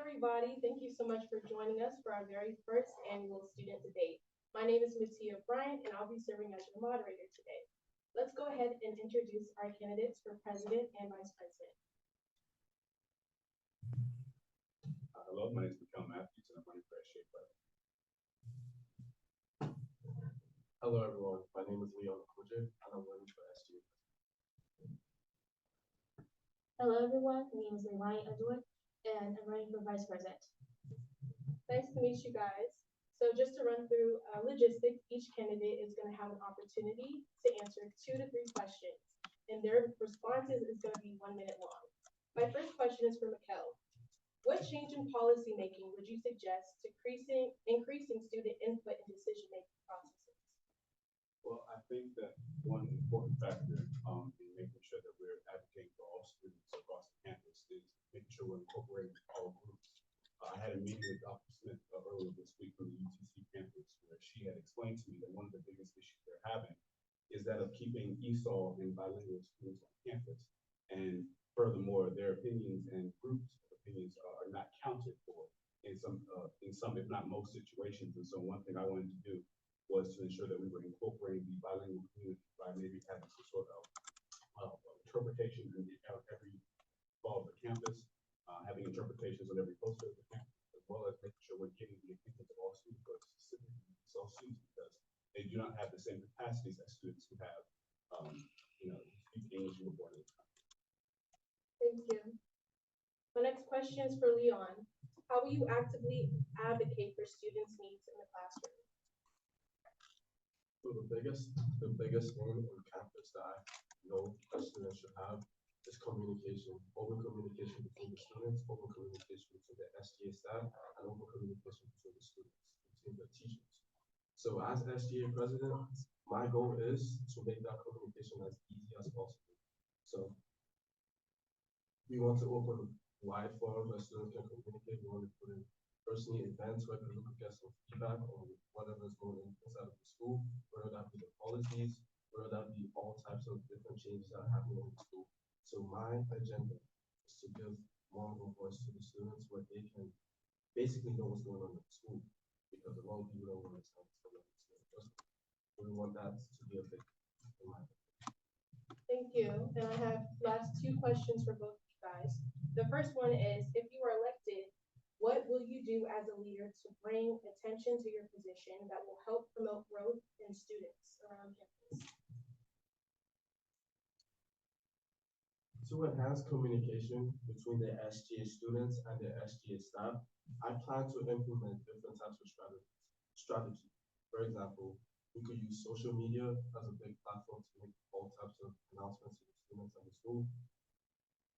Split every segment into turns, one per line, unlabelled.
everybody. Thank you so much for joining us for our very first annual student debate. My name is Matia Bryant, and I'll be serving as your moderator today. Let's go ahead and introduce our candidates for president and vice president.
Hello, my name is Mikhail Matthews, and I'm running for SGA president.
Hello, everyone. My name is Leon Koje, and I'm running for SGA.
Hello, everyone. My name is Leilani Edward, and I'm running for vice president.
Nice to meet you guys. So just to run through logistics, each candidate is going to have an opportunity to answer 2 to 3 questions, and their responses is going to be 1 minute long. My first question is for Mikkel. What change in policy making would you suggest to increasing student input in decision-making processes?
Well, I think that one important factor in making sure that we're advocating for all students across the campus is making sure we're incorporating all groups. I had a meeting with Dr. Smith earlier this week from the UTC campus where she had explained to me that one of the biggest issues they're having is that of keeping ESOL and bilingual students on campus. And furthermore, their opinions and groups of opinions are not counted for in some, if not most situations. And so one thing I wanted to do was to ensure that we were incorporating the bilingual community by maybe having some sort of interpretation in every fall of the campus, having interpretations on every poster of the campus, as well as making sure we're getting the opinions of all students, but specifically all students, because they do not have the same capacities as students who have, speak English and were born in the country.
Thank you. My next question is for Leon. How will you actively advocate for students' needs in the classroom?
So the biggest thing on campus that I know that students should have is communication, open communication between the students, open communication between the SGA staff, and open communication between the students, between the teachers. So as SGA president, my goal is to make that communication as easy as possible. So we want to open wide forums where students can communicate. We want to put in personally events where people can get some feedback on whatever is going on inside of the school, whether that be the policies, whether that be all types of different changes that are happening in the school. So my agenda is to give more of a voice to the students where they can basically know what's going on in the school, because a lot of people don't understand what's going on in the school. We want that to be a big in my opinion.
Thank you. And I have last 2 questions for both of you guys. The first one is, if you are elected, what will you do as a leader to bring attention to your position that will help promote growth in students around campus?
To enhance communication between the SGA students and the SGA staff, I plan to implement different types of strategy. For example, we could use social media as a big platform to make all types of announcements to the students and the school.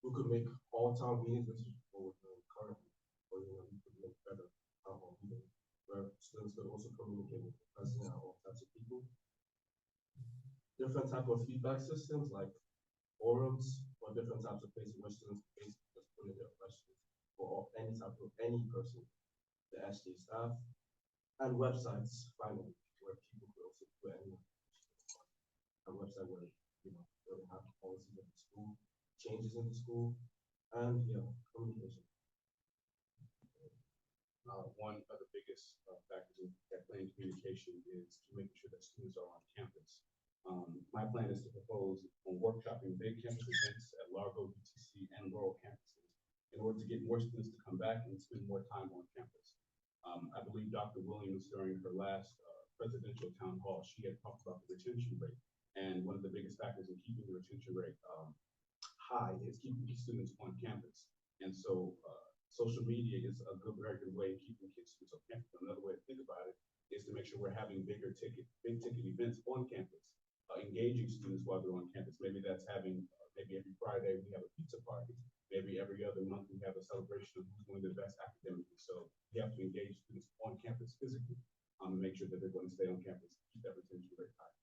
We could make all town meetings, which is what we're doing currently, or we could make better town hall meetings where students could also communicate with the president and all types of people. Different type of feedback systems like forums or different types of places where students basically just put in their questions for any person, the SGA staff, and websites finally where people could also put any a website where where they have policies of the school, changes in the school, and communication.
One of the biggest factors in that plan communication is to making sure that students are on campus. My plan is to propose on workshopping big campus events at Largo, UTC, and rural campuses in order to get more students to come back and spend more time on campus. I believe Dr. Williams, during her last presidential town hall, she had talked about the retention rate. And one of the biggest factors in keeping the retention rate high is keeping these students on campus. And so social media is a very good way of keeping students on campus. Another way to think about it is to make sure we're having big ticket events on campus, engaging students while they're on campus. Maybe that's having, maybe every Friday we have a pizza party. Maybe every other month we have a celebration of who's doing the best academically. So we have to engage students on campus physically and make sure that they're going to stay on campus, keep that retention rate high.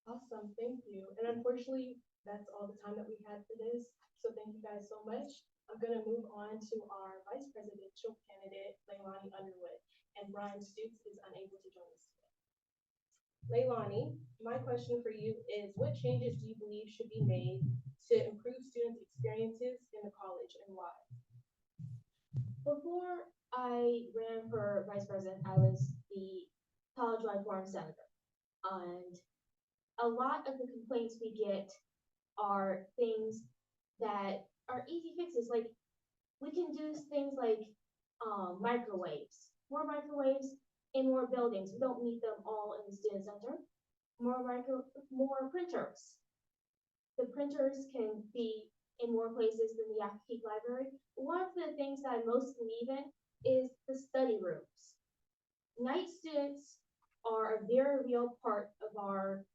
Awesome, thank you. And unfortunately, that's all the time that we had for this. So thank you guys so much. I'm going to move on to our vice presidential candidate, Leilani Underwood, and Brian Stoops is unable to join us today. Leilani, my question for you is, what changes do you believe should be made to improve students' experiences in the college, and why?
Before I ran for vice president, I was the college-wide forum senator. And a lot of the complaints we get are things that are easy fixes. Like we can do things like microwaves, more microwaves in more buildings. We don't need them all in the student center. More printers. The printers can be in more places than the Academic Library. One of the things that I most believe in is the study rooms. Night students are a very real part of our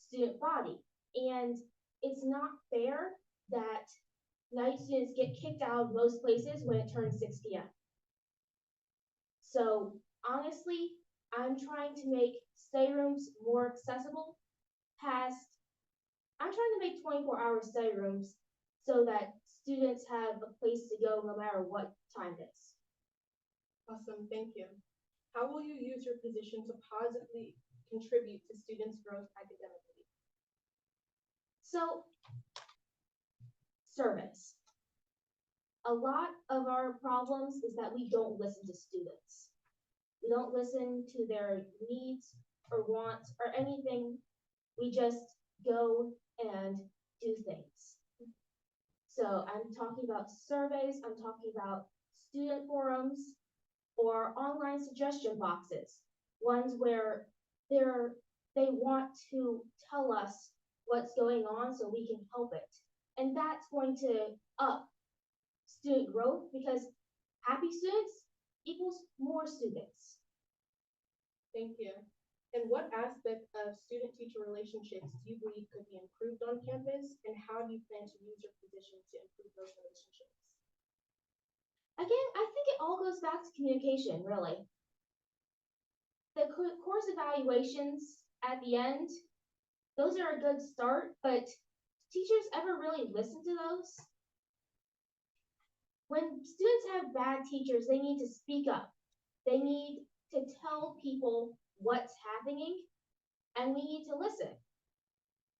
student body, and it's not fair that night students get kicked out of most places when it turns 6 p.m. So honestly, I'm trying to make study rooms more accessible I'm trying to make 24-hour study rooms so that students have a place to go no matter what time it is.
Awesome, thank you. How will you use your position to positively contribute to students' growth academically?
So, surveys. A lot of our problems is that we don't listen to students. We don't listen to their needs or wants or anything. We just go and do things. So I'm talking about surveys, I'm talking about student forums or online suggestion boxes, ones where they want to tell us what's going on so we can help it. And that's going to up student growth because happy students equals more students.
Thank you. And what aspect of student-teacher relationships do you believe could be improved on campus, and how do you plan to use your position to improve those relationships?
Again, I think it all goes back to communication, really. The course evaluations at the end, those are a good start, but teachers ever really listen to those? When students have bad teachers, they need to speak up. They need to tell people what's happening, and we need to listen.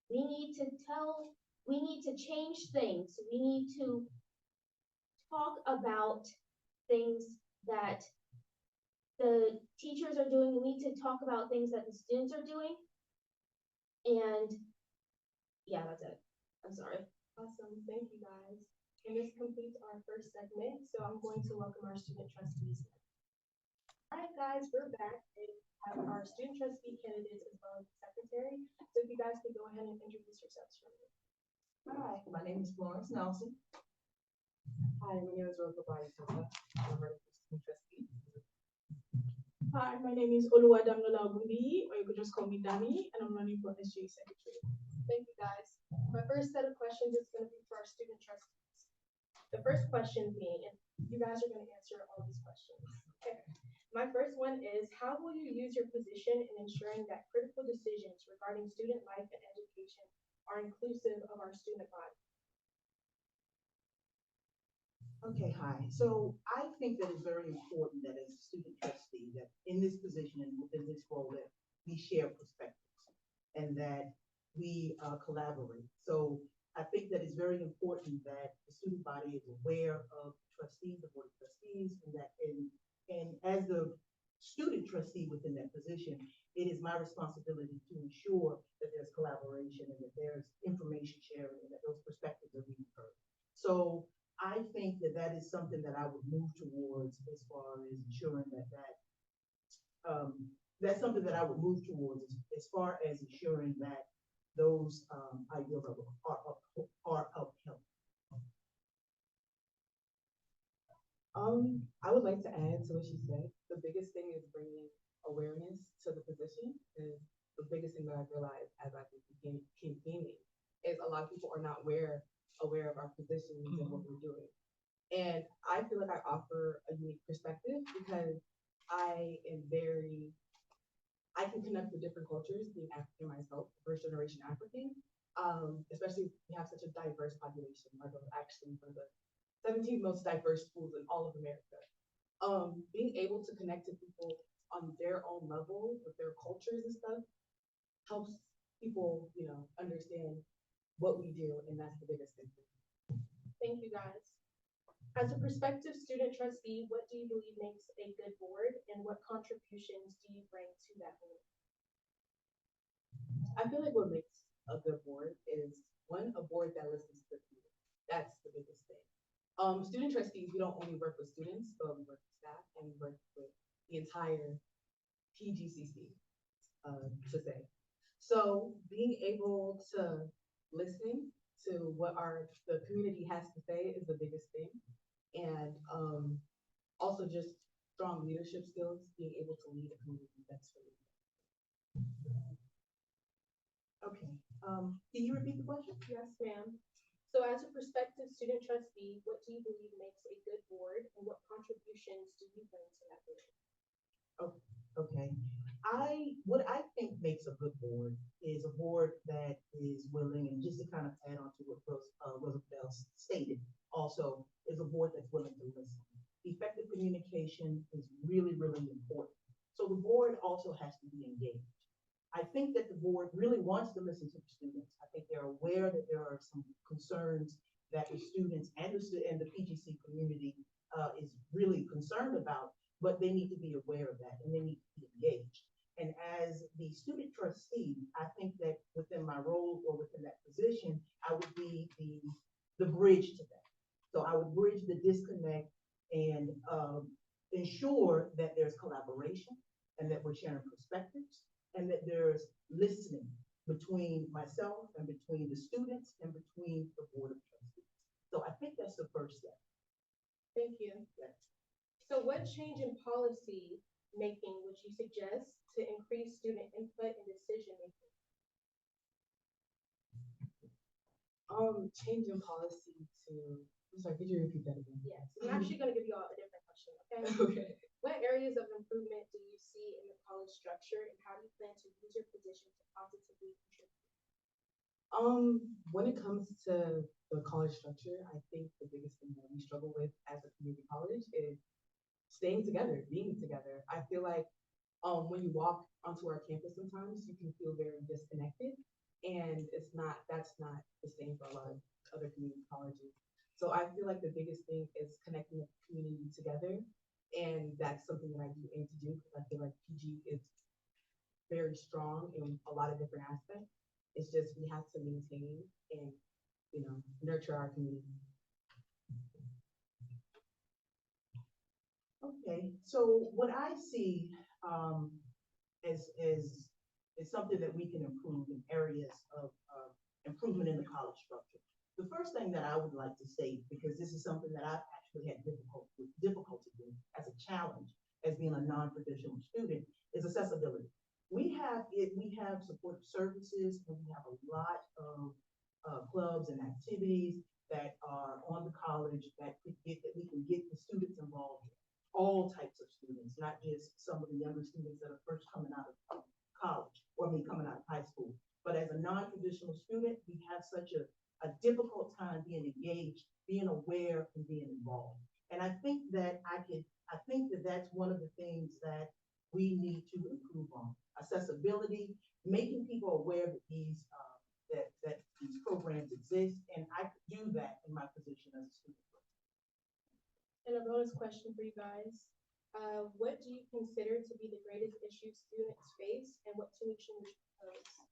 We need to change things. We need to talk about things that the teachers are doing. We need to talk about things that the students are doing. And yeah, that's it. I'm sorry.
Awesome, thank you guys. And this completes our first segment, so I'm going to welcome our student trustees. All right, guys, we're back and have our student trustee candidates as well as the secretary. So if you guys could go ahead and introduce yourselves for me.
Hi, my name is Florence Nelson. Hi, my name is Rosa Bayatova. I'm a student trustee.
Hi, my name is Oluwadamnola Ogunbiyi, or you could just call me Dami, and I'm running for SGA secretary.
Thank you, guys. My first set of questions is going to be for our student trustees. The first question being, and you guys are going to answer all these questions. Okay. My first one is, how will you use your position in ensuring that critical decisions regarding student life and education are inclusive of our student body?
Okay, hi. So I think that it's very important that as a student trustee, that in this position and within this role, that we share perspectives and that we collaborate. So I think that it's very important that the student body is aware of trustees, the board of trustees, and that and as the student trustee within that position, it is my responsibility to ensure that there's collaboration and that there's information sharing and that those perspectives are being heard. So I think that that is something that I would move towards as far as ensuring that's something that I would move towards as far as ensuring that those ideals are upheld.
I would like to add to what she said. The biggest thing is bringing awareness to the position. Is the biggest thing that I've realized as I keep gaining is a lot of people are not aware of our positions and what we're doing. And I feel like I offer a unique perspective because I can connect with different cultures, being African myself, first generation African, especially if we have such a diverse population. Like I'm actually one of the 17 most diverse schools in all of America. Being able to connect to people on their own level with their cultures and stuff helps people, understand what we do, and that's the biggest thing.
Thank you, guys. As a prospective student trustee, what do you believe makes a good board and what contributions do you bring to that board?
I feel like what makes a good board is one, a board that listens to the community. That's the biggest thing. Student trustees, we don't only work with students, but we work with staff and we work with the entire PGCC, to say. So being able to listen to what the community has to say is the biggest thing. And also just strong leadership skills, being able to lead a community, that's really.
Okay, can you repeat the question?
Yes, ma'am. So as a prospective student trustee, what do you believe makes a good board and what contributions do you bring to that board?
Okay, what I think makes a good board is a board that is willing, and just to kind of add on to what Rosabelle stated, also is a board that's willing to listen. Effective communication is really, really important. So the board also has to be engaged. I think that the board really wants to listen to the students. I think they're aware that there are some concerns that the students and the PGC community is really concerned about, but they need to be aware of that and they need to be engaged. And as the student trustee, I think that within my role or within that position, I would be the bridge to that. So I would bridge the disconnect and ensure that there's collaboration and that we're sharing perspectives and that there's listening between myself and between the students and between the board of trustees. So I think that's the first step.
Thank you.
Yes.
So what change in policy making would you suggest to increase student input and decision making?
Change in policy to, I'm sorry, could you repeat that again?
Yes, I'm actually going to give you all a different question, okay?
Okay.
What areas of improvement do you see in the college structure and how do you plan to use your position to positively contribute?
When it comes to the college structure, I think the biggest thing that we struggle with as a community college is staying together, being together. I feel like when you walk onto our campus sometimes you can feel very disconnected and that's not the same for a lot of other community colleges. So I feel like the biggest thing is connecting the community together. And that's something that I do aim to do because I feel like PG is very strong in a lot of different aspects. It's just we have to maintain and nurture our community.
Okay, so what I see as something that we can improve in areas of improvement in the college structure. The first thing that I would like to state, because this is something that I've actually had difficulty with as a challenge as being a non-traditional student, is accessibility. We have supportive services and we have a lot of clubs and activities that are on the college that we can get the students involved in. All types of students, not just some of the younger students that are first coming out of college or coming out of high school. But as a non-traditional student, we have such a difficult time being engaged, being aware, and being involved. And I think that that's one of the things that we need to improve on. Accessibility, making people aware that these programs exist, and I could do that in my position as a student.
And a bonus question for you guys. What do you consider to be the greatest issue students face and what solution would you propose?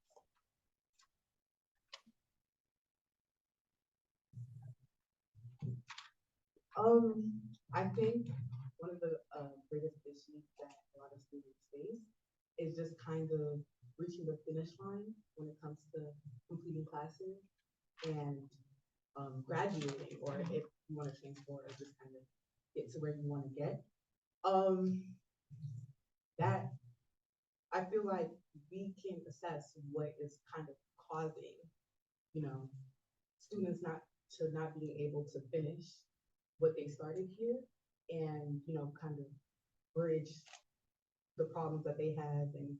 I think one of the greatest issues that a lot of students face is just kind of reaching the finish line when it comes to completing classes and graduating, or if you want to transfer or just kind of get to where you want to get. That I feel like we can assess what is kind of causing, students not being able to finish what they started here and, kind of bridge the problems that they have and,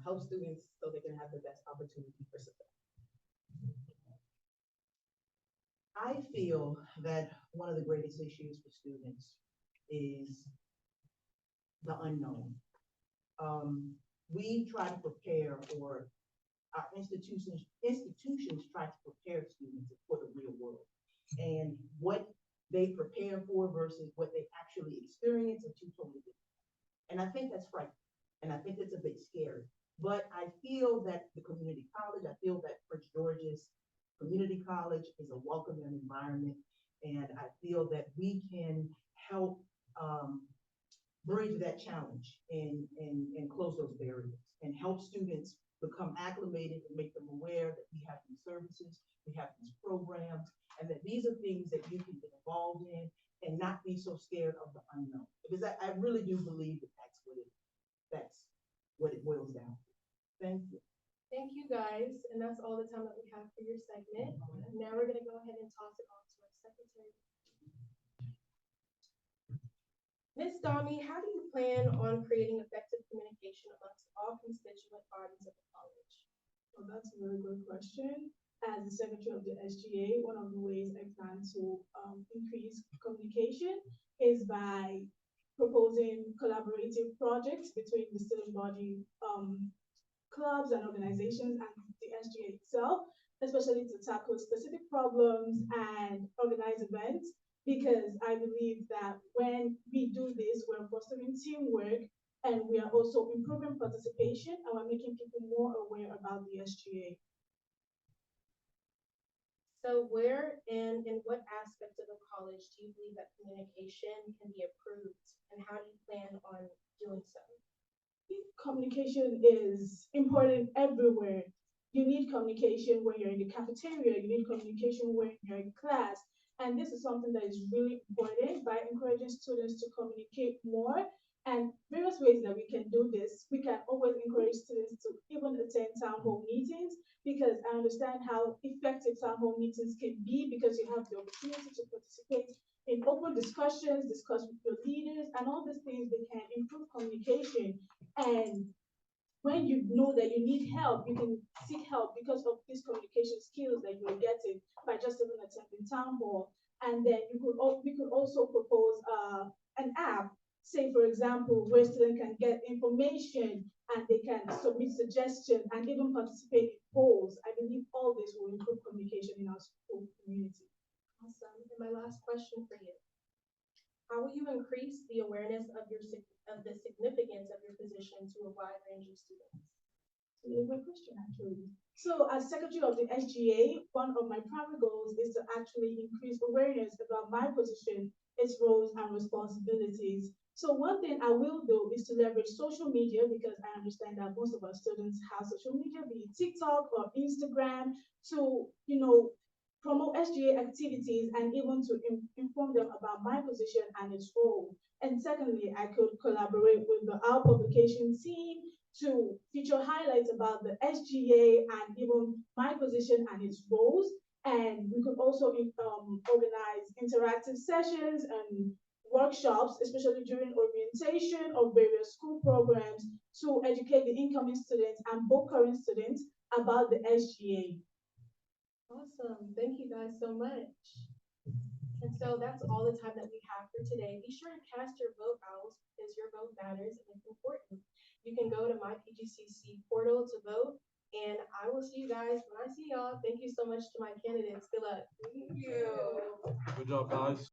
help students so they can have the best opportunity for success.
I feel that one of the greatest issues for students is the unknown. We try to prepare, or our institutions try to prepare students for the real world. And what they prepare for versus what they actually experience are two totally different. And I think that's right. And I think it's a bit scary. But I feel that the community college, I feel that Prince George's Community College is a welcoming environment. And I feel that we can help bridge that challenge and close those barriers and help students become acclimated and make them aware that we have these services, we have these programs, and that these are things that you can get involved in and not be so scared of the unknown. Because I really do believe that that's what it boils down to. Thank you.
Thank you, guys, and that's all the time that we have for your segment. Now we're gonna go ahead and toss it on to our secretary. Ms. Dami, how do you plan on creating effective communication amongst all constituent bodies of the college?
Well, that's a really good question. As the secretary of the SGA, one of the ways I plan to increase communication is by proposing collaborative projects between the student body clubs and organizations and the SGA itself, especially to tackle specific problems and organize events. Because I believe that when we do this, we're fostering teamwork and we are also improving participation and we're making people more aware about the SGA.
So where and in what aspect of the college do you believe that communication can be improved, and how do you plan on doing so?
Communication is important everywhere. You need communication when you're in the cafeteria, you need communication when you're in class. And this is something that is really important by encouraging students to communicate more. And various ways that we can do this, we can always encourage students to even attend town hall meetings because I understand how effective town hall meetings can be because you have the opportunity to participate in open discussions, discuss with your leaders, and all these things they can improve communication. And when you know that you need help, you can seek help because of these communication skills that you're getting by just even attending town hall. And then we could also propose an app, say for example, where students can get information and they can submit suggestions and even participate in polls. I believe all this will improve communication in our school community.
Awesome. And my last question for you. How will you increase the awareness of of the significance of your position to a wide range of students?
It's a really good question, actually. So, as secretary of the SGA, one of my primary goals is to actually increase awareness about my position, its roles and responsibilities. So, one thing I will do is to leverage social media because I understand that most of our students have social media, be it TikTok or Instagram, to promote SGA activities and even to inform them about my position and its role. And secondly, I could collaborate with our publication team to feature highlights about the SGA and even my position and its roles. And we could also organize interactive sessions and workshops, especially during orientation of various school programs to educate the incoming students and both current students about the SGA.
Awesome. Thank you guys so much. And so that's all the time that we have for today. Be sure to cast your vote, owls, because your vote matters and it's important. You can go to my PGCC portal to vote, and I will see you guys when I see y'all. Thank you so much to my candidates. Good luck.
Good job, guys.